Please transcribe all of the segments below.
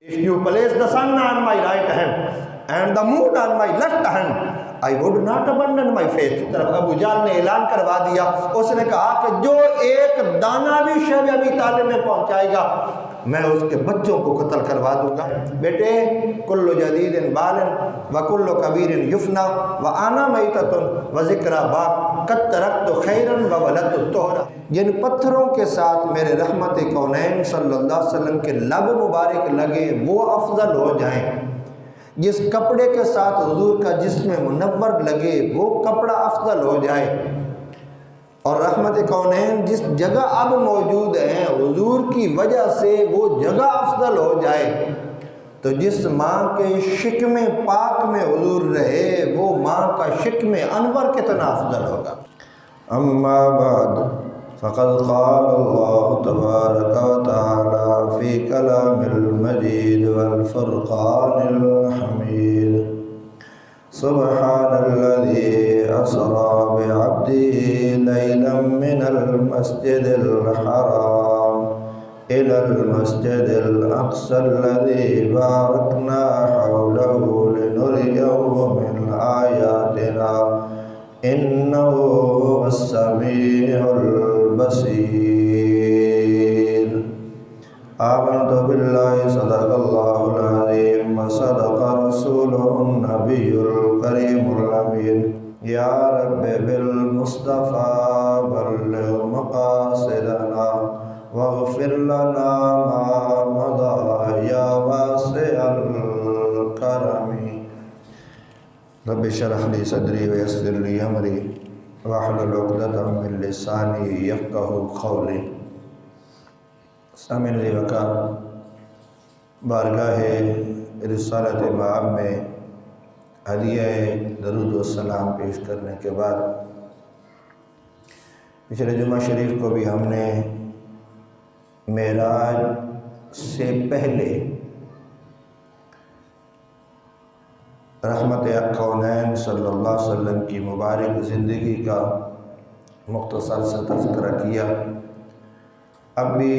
If you place the sun on my right hand and the moon on my left hand, I would not abandon my faith. طرف ابو جہل نے اعلان کروا دیا، اس نے کہا کہ جو ایک دانہ بھی شیب ابی طالب میں پہنچائے گا میں اس کے بچوں کو قتل کروا دوں گا۔ بیٹے کل جدید بالن وکل کبیر یفنا وانا میتۃ وذکر باق قد ترکت خیرا وولدت طہرا۔ جن پتھروں کے ساتھ میرے رحمت کونین صلی اللہ علیہ وسلم کے لب مبارک لگے وہ افضل ہو جائیں، جس کپڑے کے ساتھ حضور کا جسم منور لگے وہ کپڑا افضل ہو جائے، اور رحمت کونین جس جگہ اب موجود ہیں حضور کی وجہ سے وہ جگہ افضل ہو جائے، تو جس ماں کے شکم پاک میں حضور رہے وہ ماں کا شکم انور کتنا افضل ہوگا۔ اما بعد فقد قال اللہ تبارک و تعالی فی کلام المجید والفرقان الحمید سبحان الذي أسرى بعبده ليلا من المسجد الحرام إلى المسجد الأقصى الذي باركنا حوله لنريه من آياتنا إنه هو السميع البصير۔ آمنت بالله صدق الله العظيم وصدق رسوله النبي الكريم الأمين يا رب بالمصطفى بلغ مقاصدنا واغفر لنا ما مضى يا واسع الكرم رب اشرح لي صدري ويسر لي أمري واحلل عقدة من لساني يفقهوا قولي۔ سامعین ذی وقار، بارگاہ رسالت مآب میں ہدیہ درود و سلام پیش کرنے کے بعد پچھلے جمعہ شریف کو بھی ہم نے معراج سے پہلے رحمت کونین صلی اللہ علیہ وسلم کی مبارک زندگی کا مختصر سا تذکرہ کیا۔ اب بھی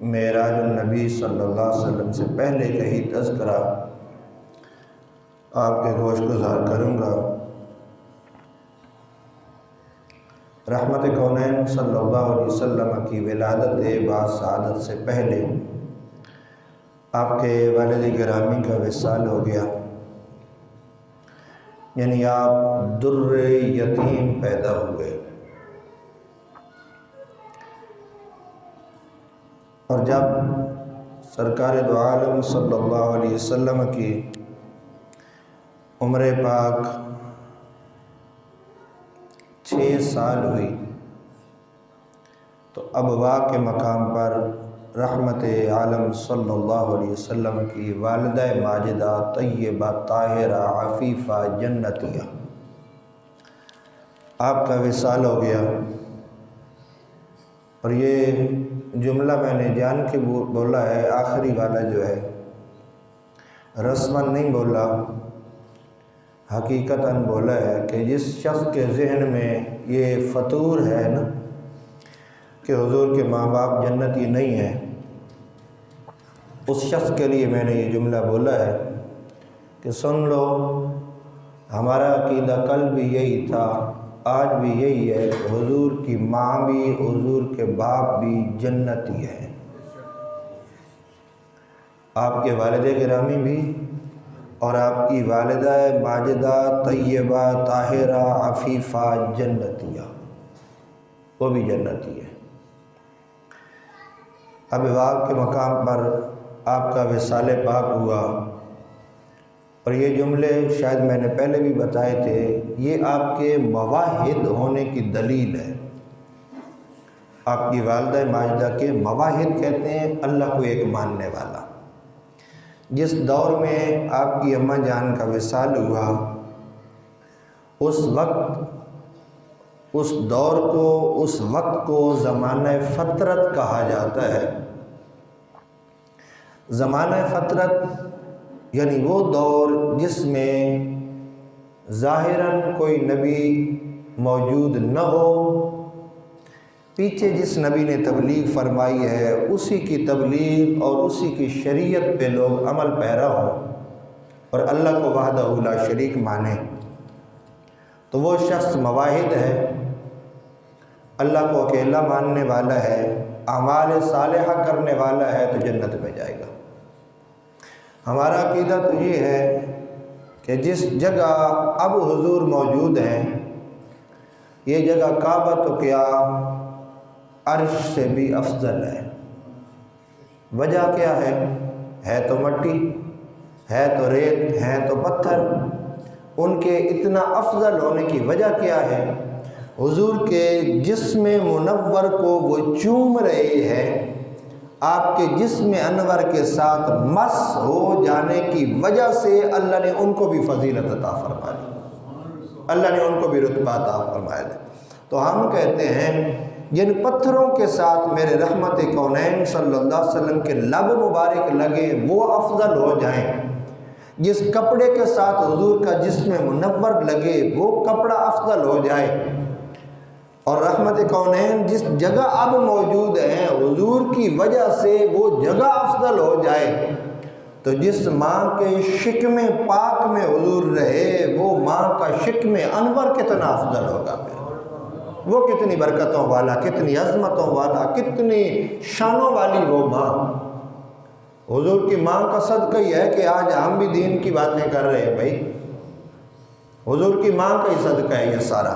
معراج النبی صلی اللہ علیہ وسلم سے پہلے کا ہی تذکرہ آپ کے گوش گزار کروں گا۔ رحمت کونین صلی اللہ علیہ وسلم کی ولادت باسعادت سے پہلے آپ کے والد گرامی کا وصال ہو گیا، یعنی آپ در یتیم پیدا ہوئے، اور جب سرکار دو عالم صلی اللہ علیہ وسلم کی عمر پاک 6 سال ہوئی تو ابوا کے مقام پر رحمت عالم صلی اللہ علیہ وسلم کی والدہ ماجدہ طیبہ طاہرہ عفیفہ جنتیہ آپ کا وصال ہو گیا۔ اور یہ جملہ میں نے جان کے بولا ہے، آخری والا جو ہے رسماً نہیں بولا، حقیقتاً بولا ہے کہ جس شخص کے ذہن میں یہ فطور ہے نا کہ حضور کے ماں باپ جنتی نہیں ہیں، اس شخص کے لیے میں نے یہ جملہ بولا ہے کہ سن لو، ہمارا عقیدہ کل بھی یہی تھا، آج بھی یہی ہے کہ حضور کی ماں بھی حضور کے باپ بھی جنتی ہیں، آپ کے والد گرامی بھی اور آپ کی والدہ ماجدہ طیبہ طاہرہ عفیفہ جنتیہ وہ بھی جنتی ہے۔ اب واق کے مقام پر آپ کا وصال پاک ہوا، اور یہ جملے شاید میں نے پہلے بھی بتائے تھے، یہ آپ کے مواحد ہونے کی دلیل ہے۔ آپ کی والدہ ماجدہ کے مواحد کہتے ہیں اللہ کو ایک ماننے والا۔ جس دور میں آپ کی اماں جان کا وصال ہوا اس وقت کو زمانہ فطرت کہا جاتا ہے۔ زمانہ فطرت یعنی وہ دور جس میں ظاہراً کوئی نبی موجود نہ ہو، پیچھے جس نبی نے تبلیغ فرمائی ہے اسی کی تبلیغ اور اسی کی شریعت پہ لوگ عمل پیرا ہوں اور اللہ کو وحدہ لا شریک مانیں تو وہ شخص مواحد ہے، اللہ کو اکیلا ماننے والا ہے، اعمال صالحہ کرنے والا ہے تو جنت میں جائے گا۔ ہمارا عقیدہ تو یہ ہے کہ جس جگہ اب حضور موجود ہیں یہ جگہ کعبہ تو کیا عرش سے بھی افضل ہے۔ وجہ کیا ہے تو مٹی، ہے تو ریت، ہے تو پتھر، ان کے اتنا افضل ہونے کی وجہ کیا ہے؟ حضور کے جسم منور کو وہ چوم رہے ہیں، آپ کے جسم انور کے ساتھ مس ہو جانے کی وجہ سے اللہ نے ان کو بھی فضیلت عطا فرما دی، اللہ نے ان کو بھی رتبہ عطا فرمایا ہے۔ تو ہم کہتے ہیں جن پتھروں کے ساتھ میرے رحمت کونین صلی اللہ علیہ وسلم کے لب مبارک لگے وہ افضل ہو جائیں، جس کپڑے کے ساتھ حضور کا جسم منور لگے وہ کپڑا افضل ہو جائے، اور رحمت کونین جس جگہ اب موجود ہیں حضور کی وجہ سے وہ جگہ افضل ہو جائے، تو جس ماں کے شکم پاک میں حضور رہے وہ ماں کا شکم انور کتنا افضل ہوگا، پھر وہ کتنی برکتوں والا، کتنی عظمتوں والا، کتنی شانوں والی وہ ماں۔ حضور کی ماں کا صدقہ ہی ہے کہ آج ہم بھی دین کی باتیں کر رہے ہیں بھائی، حضور کی ماں کا ہی صدقہ ہے یہ سارا۔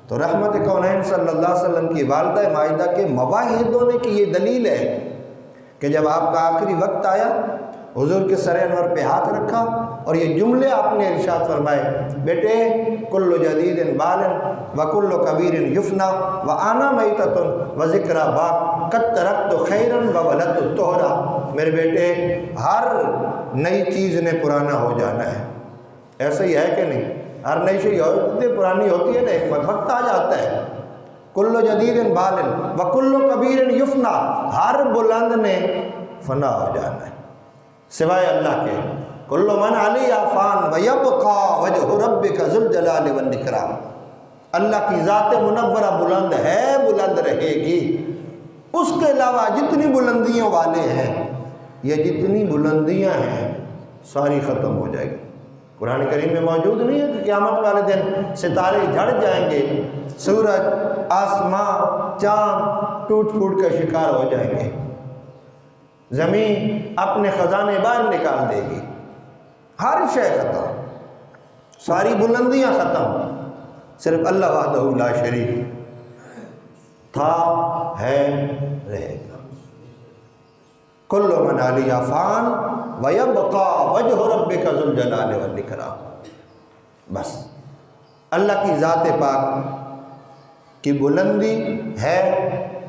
تو رحمت کونین صلی اللہ علیہ وسلم کی والدہ مائدہ کے مواحد ہونے کی یہ دلیل ہے کہ جب آپ کا آخری وقت آیا حضور کے سر انور پہ ہاتھ رکھا اور یہ جملے آپ نے ارشاد فرمائے، بیٹے کل جدید بال وکل کبیر یفنا وانا میتۃ وذکر باق قد ترکت خیرا وولدت الطہرا، میرے بیٹے ہر نئی چیز نے پرانا ہو جانا ہے، ایسا ہی ہے کہ نہیں؟ ہر نئی چیز پرانی ہوتی ہے نا، ایک وقت آ جاتا ہے۔ کل جدید بال وکل کبیر یفنا، ہر بلند نے فنا ہو جانا ہے سوائے اللہ کے۔ کل من علیہ فان ویبقى وجہ ربک ذو الجلال والاکرام، اللہ کی ذات منورہ بلند ہے، بلند رہے گی، اس کے علاوہ جتنی بلندیوں والے ہیں، یہ جتنی بلندیاں ہیں ساری ختم ہو جائے گی۔ قرآن کریم میں موجود نہیں ہے کہ قیامت والے دن ستارے جھڑ جائیں گے، سورج، آسمان، چاند ٹوٹ پھوٹ کا شکار ہو جائیں گے، زمین اپنے خزانے باہر نکال دے گی، ہر شے ختم، ساری بلندیاں ختم، صرف اللہ وحدہ لا شریک تھا، ہے، رہے گا۔ کل من علیہ فان ویبقى وجہ ربک ذو الجلال والاکرام، بس اللہ کی ذات پاک کی بلندی ہے،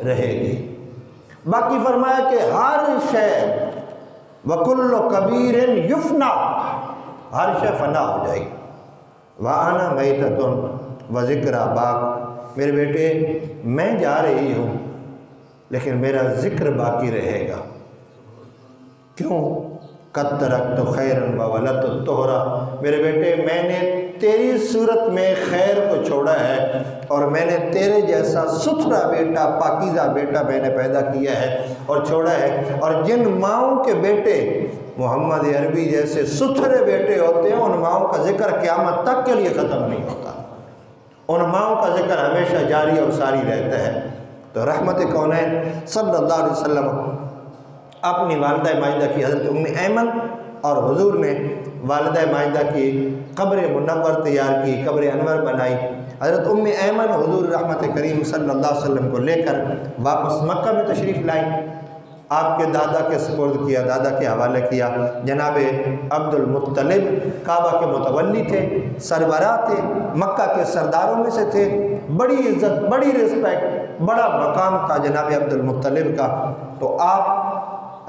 رہے گی۔ باقی فرمایا کہ ہر شے وکل کبیر یفنا، ہر شے فنا ہو جائے گی۔ وانا میتۃ وذکر باق، میرے بیٹے میں جا رہی ہوں لیکن میرا ذکر باقی رہے گا۔ کیوں؟ قد ترکت خیرا وولدت الطہرا، میرے بیٹے میں نے تیری صورت میں خیر کو چھوڑا ہے اور میں نے تیرے جیسا ستھرا بیٹا، پاکیزہ بیٹا میں نے پیدا کیا ہے اور چھوڑا ہے، اور جن ماؤں کے بیٹے محمد عربی جیسے ستھرے بیٹے ہوتے ہیں ان ماؤں کا ذکر قیامت تک کے لیے ختم نہیں ہوتا، ان ماؤں کا ذکر ہمیشہ جاری اور ساری رہتا ہے۔ تو رحمت کونین صلی اللہ علیہ وسلم اپنی والدہ مائدہ کی حضرت ام ایمن، اور حضور نے والدہ مائدہ کی قبر منور تیار کی، قبر انور بنائی۔ حضرت ام ایمن حضور رحمت کریم صلی اللہ علیہ وسلم کو لے کر واپس مکہ میں تشریف لائیں، آپ کے دادا کے سپرد کیا، دادا کے حوالے کیا۔ جناب عبد المطلب کعبہ کے متولی تھے، سربراہ تھے، مکہ کے سرداروں میں سے تھے، بڑی عزت، بڑی رسپیکٹ، بڑا مقام تھا جناب عبد المطلب کا۔ تو آپ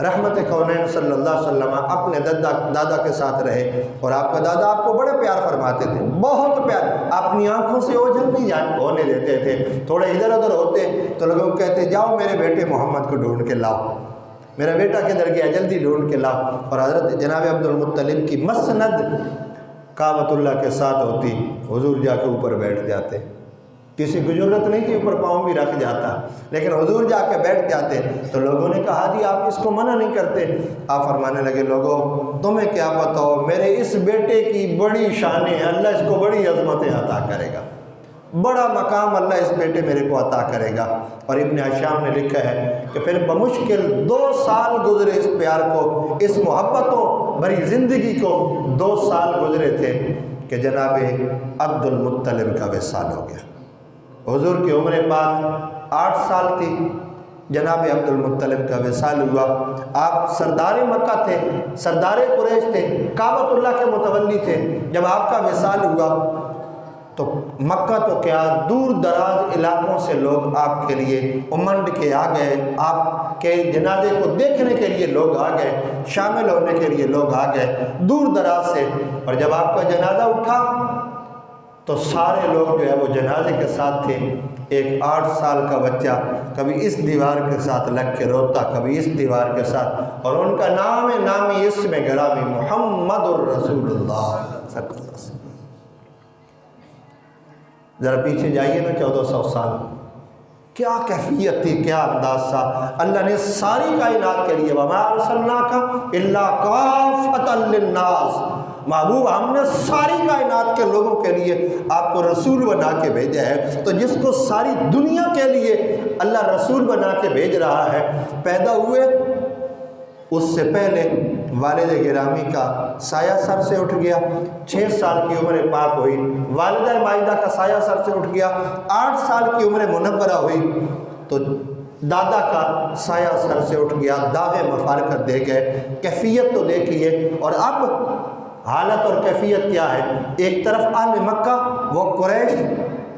رحمت کونین صلی اللہ علیہ وسلم اپنے دادا کے ساتھ رہے، اور آپ کا دادا آپ کو بڑے پیار فرماتے تھے، بہت پیار، اپنی آنکھوں سے اوجھل نہیں ہونے دیتے تھے، تھوڑے ادھر ادھر ہوتے تو لوگوں کو کہتے جاؤ میرے بیٹے محمد کو ڈھونڈ کے لاؤ، میرا بیٹا کدھر گیا جلدی ڈھونڈ کے لاؤ، اور حضرت جناب عبد المطلب کی مسند کعبۃ اللہ کے ساتھ ہوتی، حضور جا کے اوپر بیٹھ جاتے، کسی کو ضرورت نہیں تھی اوپر پاؤں بھی رکھ جاتا، لیکن حضور جا کے بیٹھ جاتے تو لوگوں نے کہا جی آپ اس کو منع نہیں کرتے۔ آپ فرمانے لگے لوگوں تمہیں کیا پتہ ہو میرے اس بیٹے کی بڑی شان ہے، اللہ اس کو بڑی عظمتیں عطا کرے گا، بڑا مقام اللہ اس بیٹے میرے کو عطا کرے گا۔ اور ابن ہشام نے لکھا ہے کہ پھر بمشکل 2 سال گزرے اس پیار کو، اس محبتوں بھری زندگی کو 2 سال گزرے تھے کہ جناب عبد المطلب کا وصال ہو گیا۔ حضور کی عمر پاک 8 سال تھی، جناب عبد المطلب کا وصال ہوا۔ آپ سردار مکہ تھے، سردار قریش تھے، کعبۃ اللہ کے متولی تھے۔ جب آپ کا وصال ہوا تو مکہ تو کیا دور دراز علاقوں سے لوگ آپ کے لیے امنڈ کے آ گئے، آپ کے جنازے کو دیکھنے کے لیے لوگ آ گئے، شامل ہونے کے لیے لوگ آ گئے دور دراز سے۔ اور جب آپ کا جنازہ اٹھا تو سارے لوگ جو ہے وہ جنازے کے ساتھ تھے۔ ایک 8 سال کا بچہ کبھی اس دیوار کے ساتھ لگ کے روتا، کبھی اس دیوار کے ساتھ، اور ان کا نام نامی اسم گرامی محمد الرسول اللہ صلی اللہ علیہ وسلم۔ ذرا پیچھے جائیے نا 1400 سال، کیا کیفیت تھی، کیا انداز تھا۔ اللہ نے ساری کائنات کے لیے وَمَا أَرْسَلْنَاكَ إِلَّا كَافَّةً لِلنَّاسِ، محبوب ہم نے ساری کائنات کے لوگوں کے لیے آپ کو رسول بنا کے بھیجا ہے۔ تو جس کو ساری دنیا کے لیے اللہ رسول بنا کے بھیج رہا ہے، پیدا ہوئے اس سے پہلے والد گرامی کا سایہ سر سے اٹھ گیا، 6 سال کی عمر پاک ہوئی، والدہ مائدہ کا سایہ سر سے اٹھ گیا، 8 سال کی عمر منورہ ہوئی تو دادا کا سایہ سر سے اٹھ گیا، داغ مفارقت دے گئے۔ کیفیت تو دیکھیے، اور اب حالت اور کیفیت کیا ہے۔ ایک طرف اہل مکہ وہ قریش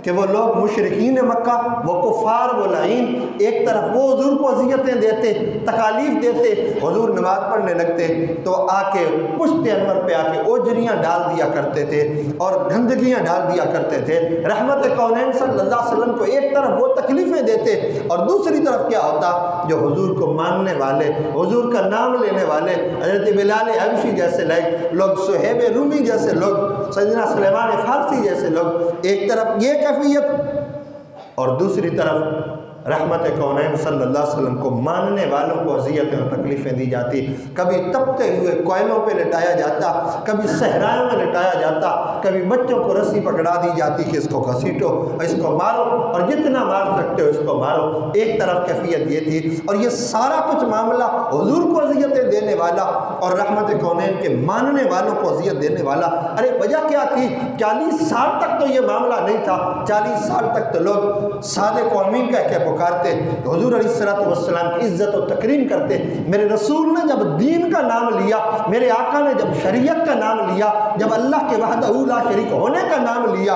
کہ وہ لوگ مشرکین مکہ، وہ کفار، وہ لعین، ایک طرف وہ حضور کو اذیتیں دیتے، تکالیف دیتے، حضور نماز پڑھنے لگتے تو آ کے پشت انور پہ آ کے اوجریاں ڈال دیا کرتے تھے اور گندگیاں ڈال دیا کرتے تھے۔ رحمت کونین صلی اللہ علیہ وسلم کو ایک طرف وہ تکلیفیں دیتے اور دوسری طرف کیا ہوتا، جو حضور کو ماننے والے، حضور کا نام لینے والے، حضرت بلال حبشی جیسے لوگ، صہیب رومی جیسے لوگ، سیدنا سلیمان فارسی جیسے لوگ، ایک طرف یہ کیفیت اور دوسری طرف رحمت کونین صلی اللہ علیہ وسلم کو ماننے والوں کو اذیتیں اور تکلیفیں دی جاتی۔ کبھی تپتے ہوئے کوئلوں پہ لٹایا جاتا، کبھی صحرائوں میں لٹایا جاتا، کبھی بچوں کو رسی پکڑا دی جاتی کہ اس کو گھسیٹو، اس کو مارو، اور جتنا مار سکتے ہو اس کو مارو۔ ایک طرف کیفیت یہ تھی، اور یہ سارا کچھ معاملہ حضور کو اذیتیں دینے والا اور رحمت کونین کے ماننے والوں کو اذیت دینے والا۔ ارے وجہ کیا تھی؟ 40 سال تک تو یہ معاملہ نہیں تھا، 40 سال تک تو لوگ صادق و امین کہہ کے پکارتے، حضور علیہ السلام کی عزت و تکریم کرتے۔ میرے رسول نے جب دین کا نام لیا، میرے آقا نے جب شریعت کا نام لیا، جب اللہ کے وحدہ لا شریک ہونے کا نام لیا،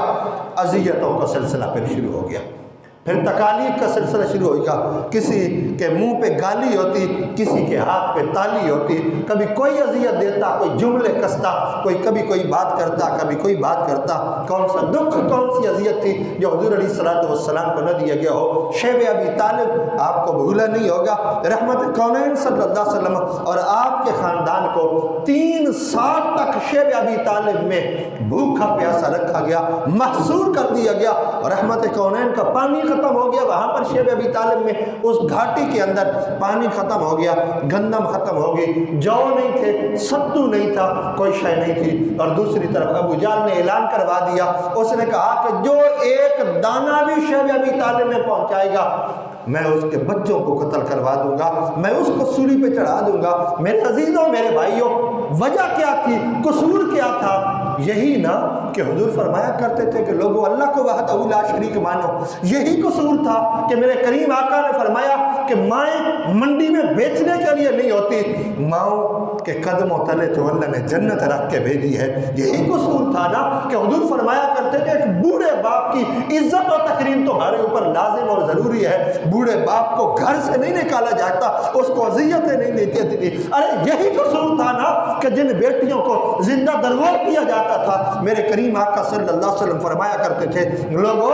اذیتوں کا سلسلہ پھر شروع ہو گیا، پھر تکالیف کا سلسلہ شروع ہو گیا۔ کسی کے منہ پہ گالی ہوتی، کسی کے ہاتھ پہ تالی ہوتی، کبھی کوئی اذیت دیتا، کوئی جملے کستا، کبھی کوئی بات کرتا، کبھی کوئی بات کرتا۔ کون سا دکھ، کون سی اذیت تھی جو حضور علیہ السلام کو نہ دیا گیا ہو۔ شیب ابی طالب آپ کو بھولا نہیں ہوگا، رحمت کونین صلی اللہ علیہ وسلم اور آپ کے خاندان کو 3 سال تک شیب ابی طالب میں بھوکا پیاسا رکھا گیا، محصور کر دیا گیا، اور رحمت کونین کا پانی ختم ہو گیا۔ وہاں پر شیب ابی طالب میں اس گھاٹی کے اندر پانی ختم ہو گیا، گندم ختم ہو گئی، جو نہیں تھے، ستو نہیں تھا، کوئی شے نہیں تھی۔ اور دوسری طرف ابو جہل نے اعلان کروا دیا، اس نے کہا کہ جو ایک دانہ بھی شیب ابی طالب میں پہنچائے گا میں اس کے بچوں کو قتل کروا دوں گا، میں اس کو سولی پہ چڑھا دوں گا۔ میرے عزیزوں، میرے بھائیوں، وجہ کیا تھی، قصور کیا تھا؟ یہی نا کہ حضور فرمایا کرتے تھے کہ لوگوں اللہ کو وحدہ لا شریک مانو۔ یہی قصور تھا کہ میرے کریم آقا نے فرمایا کہ مائیں منڈی میں بیچنے کے لیے نہیں ہوتی، ماؤں کے قدموں تلے تو اللہ نے جنت رکھ کے بھیجی ہے۔ یہی قصور تھا نا کہ حضور فرمایا کرتے تھے کہ بوڑھے باپ کی عزت و تکریم تمہارے اوپر لازم اور ضروری ہے۔ بوڑھے باپ کو گھر سے نہیں نکالا جاتا، اس کو اذیتیں نہیں دیتی تھی۔ ارے یہی قصور تھا نا کہ جن بیٹیوں کو زندہ درگور کیا جاتا تھا، میرے کریم آقا صلی اللہ علیہ وسلم فرمایا کرتے تھے لوگوں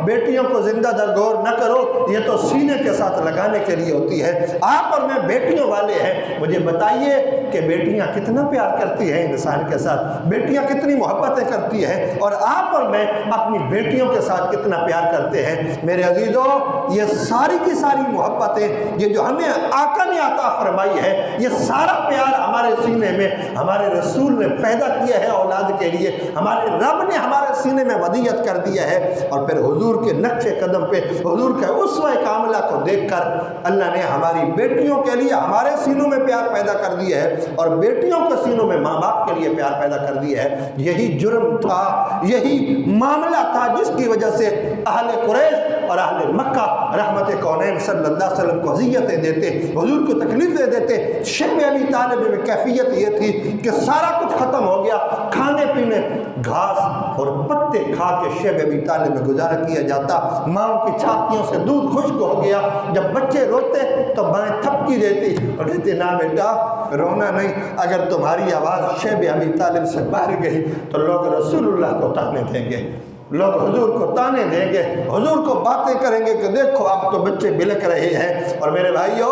بیٹیوں کو زندہ درگور نہ کرو، یہ تو سینے کے ساتھ لگانے کے لیے ہوتی ہے۔ آپ اور میں بیٹیوں والے ہیں، مجھے بتائیے کہ بیٹیاں کتنا پیار کرتی ہیں انسان کے ساتھ، بیٹیاں کتنی محبتیں کرتی ہیں، اور آپ اور میں اپنی بیٹیوں کے ساتھ کتنا پیار کرتے ہیں۔ میرے عزیزو، یہ ساری کی ساری محبتیں یہ جو ہمیں آقا نے عطا فرمائی ہے، یہ سارا پیار ہمارے سینے میں ہمارے رسول نے پیدا کیا ہے اولاد کے لیے، ہمارے رب نے ہمارے سینے میں ودیعت کر دیا ہے، اور پھر حضور کے نقش قدم پہ حضور کے اسوہ کاملہ کو دیکھ کر اللہ نے ہماری بیٹیوں کے لیے ہمارے سینوں میں پیار پیدا کر دیا ہے، اور بیٹیوں کے سینوں میں ماں باپ کے لیے پیار پیدا کر دیا ہے۔ یہی جرم تھا، یہی معاملہ تھا جس کی وجہ سے اہل قریش اور اہل مکہ رحمت کونین صلی اللہ علیہ وسلم کو اذیتیں دیتے، حضور کو تکلیفیں دیتے۔ شیب ابی طالب میں کیفیت یہ تھی کہ سارا کچھ ختم ہو گیا، کھانے پینے گھاس اور پتے کھا کے شیب ابی طالب میں گزارا کیا جاتا، ماں کی چھاتیوں سے دودھ خشک ہو گیا، جب بچے روتے تو مائیں تھپکی دیتی اور کہتی نا بیٹا رونا نہیں، اگر تمہاری آواز شیب ابی طالب سے باہر گئی تو لوگ رسول اللہ کو تانے دیں گے، لوگ حضور کو تانے دیں گے، حضور کو باتیں کریں گے کہ دیکھو آپ تو بچے بلک رہے ہیں۔ اور میرے بھائیو،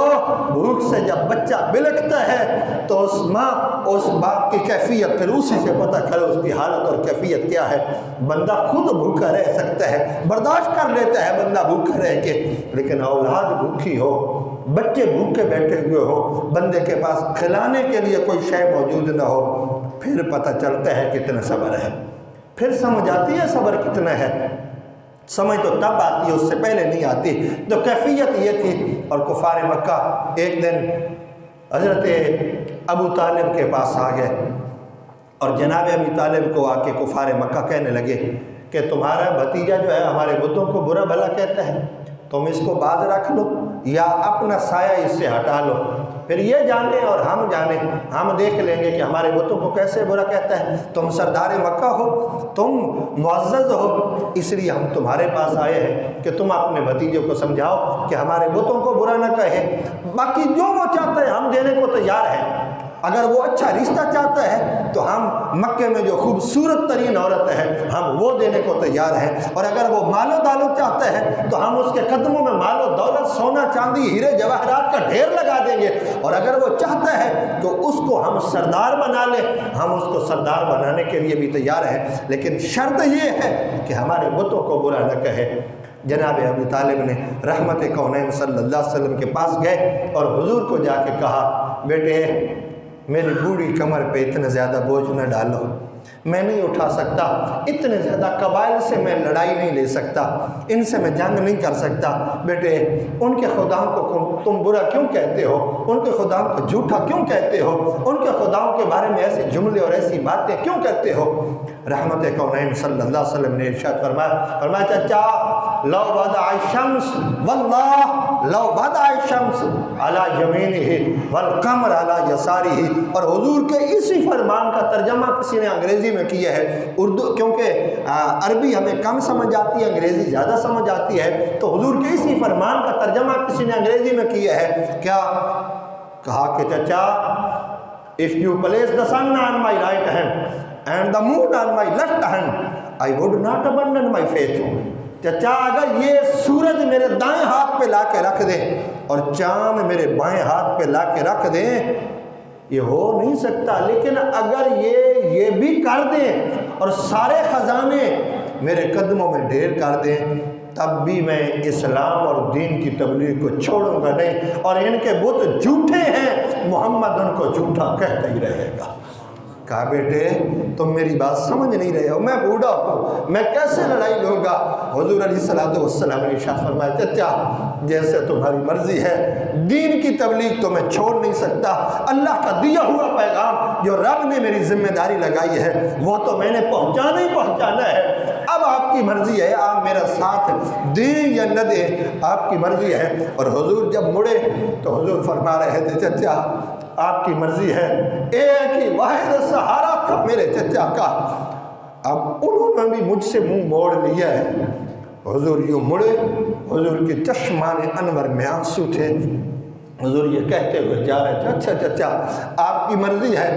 بھوک سے جب بچہ بلکتا ہے تو اس ماں اس باپ کی کیفیت پھر اسی سے پتہ کرے اس کی حالت اور کیفیت کیا ہے۔ بندہ خود بھوکا رہ سکتا ہے، برداشت کر لیتا ہے بندہ بھوکا رہ کے، لیکن اولاد بھوکی ہو، بچے بھوکے بیٹھے ہوئے ہو، بندے کے پاس کھلانے کے لیے کوئی شے موجود نہ ہو، پھر پتہ چلتا ہے کتنا صبر ہے، پھر سمجھ آتی ہے صبر کتنا ہے۔ سمجھ تو تب آتی ہے، اس سے پہلے نہیں آتی۔ تو کیفیت یہ تھی، اور کفار مکہ ایک دن حضرت ابو طالب کے پاس آ گئے، اور جناب ابی طالب کو آ کے کفار مکہ کہنے لگے کہ تمہارا بھتیجا جو ہے ہمارے بتوں کو برا بھلا کہتا ہے، تم اس کو باز رکھ لو یا اپنا سایہ اس سے ہٹا لو، پھر یہ جانے اور ہم جانے، ہم دیکھ لیں گے کہ ہمارے بتوں کو کیسے برا کہتا ہے۔ تم سردار مکہ ہو، تم معزز ہو، اس لیے ہم تمہارے پاس آئے ہیں کہ تم اپنے بھتیجے کو سمجھاؤ کہ ہمارے بتوں کو برا نہ کہے، باقی جو وہ چاہتا ہے ہم دینے کو تیار ہیں۔ اگر وہ اچھا رشتہ چاہتا ہے تو ہم مکے میں جو خوبصورت ترین عورت ہے ہم وہ دینے کو تیار ہیں، اور اگر وہ مال و دولت چاہتا ہے تو ہم اس کے قدموں میں مال و دولت، سونا چاندی، ہیرے جواہرات کا ڈھیر لگا دیں گے، اور اگر وہ چاہتا ہے تو اس کو ہم سردار بنا لیں، ہم اس کو سردار بنانے کے لیے بھی تیار ہیں، لیکن شرط یہ ہے کہ ہمارے بتوں کو برا نہ کہے۔ جناب ابی طالب نے رحمت کونین صلی اللہ علیہ وسلم کے پاس گئے اور حضور کو جا کے کہا، بیٹے میری بوڑھی کمر پہ اتنا زیادہ بوجھ نہ ڈالو، میں نہیں اٹھا سکتا، اتنے زیادہ قبائل سے میں لڑائی نہیں لے سکتا، ان سے میں جنگ نہیں کر سکتا، بیٹے ان کے خداؤں کو تم برا کیوں کہتے ہو، ان کے خداؤں کو جھوٹا کیوں کہتے ہو، ان کے خداؤں کے بارے میں ایسے جملے اور ایسی باتیں کیوں کرتے ہو۔ رحمت کونین صلی اللہ علیہ وسلم نے ارشاد فرمایا چچا لو وضع الشمس واللہ لو وضع الشمس علی یمینہ والقمر علی یسارہ، اور حضور کے اسی فرمان کا ترجمہ کسی نے انگریزی میں کیا ہے، اردو کیونکہ عربی ہمیں کم سمجھ آتی ہے، انگریزی زیادہ سمجھ آتی ہے، تو حضور کے اسی فرمان کا ترجمہ کسی نے انگریزی میں کیا ہے، کیا کہا کہ چچا if you place the sun on my right hand and the moon on my left hand I would not abandon my faith۔ چچا اگر یہ سورج میرے دائیں ہاتھ پہ لا کے رکھ دیں اور چاند میرے بائیں ہاتھ پہ لا کے رکھ دیں، یہ ہو نہیں سکتا، لیکن اگر یہ بھی کر دیں اور سارے خزانے میرے قدموں میں ڈھیر کر دیں، تب بھی میں اسلام اور دین کی تبلیغ کو چھوڑوں گا نہیں، اور ان کے بت جھوٹے ہیں، محمد ان کو جھوٹا کہتا ہی رہے گا۔ کہا بیٹے تم میری بات سمجھ نہیں رہے ہو، میں بوڑھا ہوں، میں کیسے لڑائی لوں گا۔ حضور علیہ السلام نے ارشاد فرمایا چچا جیسے تمہاری مرضی ہے، دین کی تبلیغ تو میں چھوڑ نہیں سکتا، اللہ کا دیا ہوا پیغام جو رب نے میری ذمہ داری لگائی ہے وہ تو میں نے پہنچانا ہی پہنچانا ہے، اب آپ کی مرضی ہے، آپ میرا ساتھ دیں یا نہ دیں، آپ کی مرضی ہے۔ اور حضور جب مڑے تو حضور فرما رہے تھے چچا آپ کی مرضی ہے، ایک ہی واحد سہارا تھا میرے چچا کا، اب انہوں نے بھی مجھ سے منہ موڑ لیا ہے۔ حضور یوں مڑے، حضور کے چشمان انور میں آنسو تھے، حضور یہ کہتے ہوئے جا رہے تھے اچھا چچا آپ کی مرضی ہے،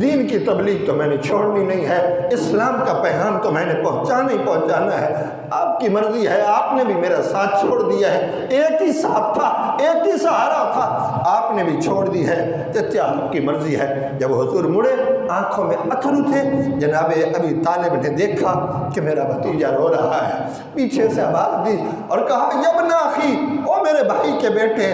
دین کی تبلیغ تو میں نے چھوڑنی نہیں ہے، اسلام کا پیغام تو میں نے پہنچانا ہے، آپ کی مرضی ہے، آپ نے بھی میرا ساتھ چھوڑ دیا ہے، ایک ہی ساتھ تھا، ایک ہی سہارا تھا، آپ نے بھی چھوڑ دی ہے، چچا آپ کی مرضی ہے۔ جب حضور مڑے آنکھوں میں اتھرو تھے، جناب ابی طالب نے دیکھا کہ میرا بھتیجا رو رہا ہے، پیچھے سے آواز دی اور کہا یبن اخی، او میرے بھائی کے بیٹے،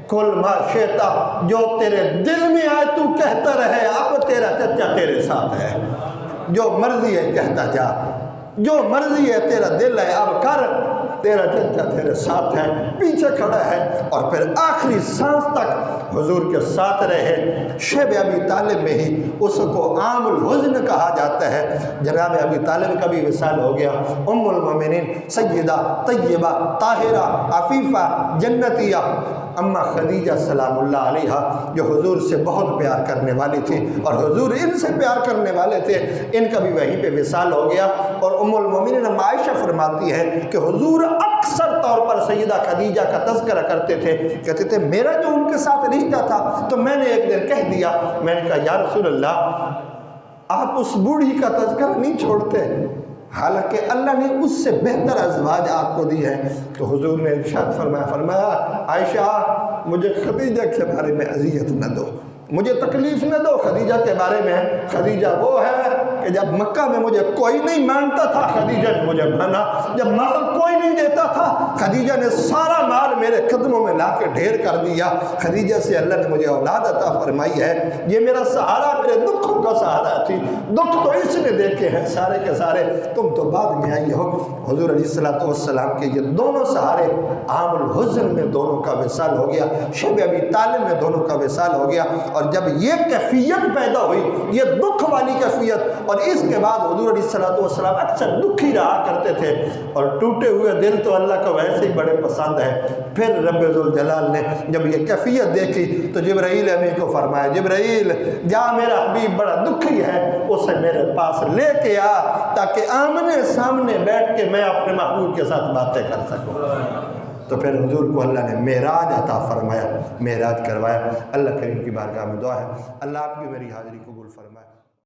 کل ما شیطا، جو تیرے دل میں آئے تو کہتا رہے، اب تیرا چچا تیرے ساتھ ہے، جو مرضی ہے کہتا جا، جو مرضی ہے تیرا دل ہے اب کر، تیرا چچا تیرے ساتھ ہے، پیچھے کھڑا ہے، اور پھر آخری سانس تک حضور کے ساتھ رہے۔ شیب ابی طالب میں ہی اس کو عام الحزن کہا جاتا ہے۔ جناب ابی طالب کا بھی وصال ہو گیا۔ ام المومنین سیدہ طیبہ طاہرہ عفیفہ جنتیہ اما خدیجہ سلام اللہ علیہا، جو حضور سے بہت پیار کرنے والی تھی اور حضور ان سے پیار کرنے والے تھے، ان کا بھی وہیں پہ وصال ہو گیا۔ اور ام المومنین عائشہ فرماتی ہے کہ حضور اکثر طور پر سیدہ خدیجہ کا تذکرہ کرتے تھے، کہتے تھے میرا جو ان کے ساتھ رشتہ تھا تو میں نے ایک دن کہہ دیا، میں نے کہا یا رسول اللہ آپ اس بوڑھی کا تذکرہ نہیں چھوڑتے، حالانکہ اللہ نے اس سے بہتر ازواج آپ کو دی ہے۔ تو حضور نے ارشاد فرمایا عائشہ مجھے خدیجہ کے بارے میں اذیت نہ دو، مجھے تکلیف نہ دو خدیجہ کے بارے میں۔ خدیجہ وہ ہے کہ جب مکہ میں مجھے کوئی نہیں مانتا تھا خدیجہ نے مجھے مانا، جب مال کوئی نہیں دیتا تھا خدیجہ نے سارا مال میرے قدموں میں لا کے ڈھیر کر دیا۔ خدیجہ سے اللہ نے مجھے اولاد عطا فرمائی ہے، یہ میرا سہارا، میرے دکھوں کا سہارا تھی، دکھ تو اس نے دیکھے ہیں سارے کے سارے، تم تو بعد میں آئی ہو۔ حضور علیہ السلام کے یہ دونوں سہارے، عام الحزن میں دونوں کا وصال ہو گیا، شیب ابی طالب میں دونوں کا وصال ہو گیا۔ اور جب یہ کیفیت پیدا ہوئی، یہ دکھ والی کیفیت، اور اس کے بعد حضور علیہ السلام اکثر دکھی رہا کرتے تھے، اور ٹوٹے ہوئے دل تو اللہ کو ویسے ہی بڑے پسند ہے۔ پھر رب ذوالجلال نے جب یہ کیفیت دیکھی تو جبرائیل امین کو فرمایا جبرائیل جا میرا حبیب بڑا دکھی ہے، اسے میرے پاس لے کے آ تاکہ آمنے سامنے بیٹھ کے میں اپنے محبوب کے ساتھ باتیں کر سکوں۔ تو پھر حضور کو اللہ نے معراج عطا فرمایا، معراج کروایا۔ اللہ کریم کی بارگاہ میں دعا ہے اللہ آپ کی میری حاضری قبول فرمائے۔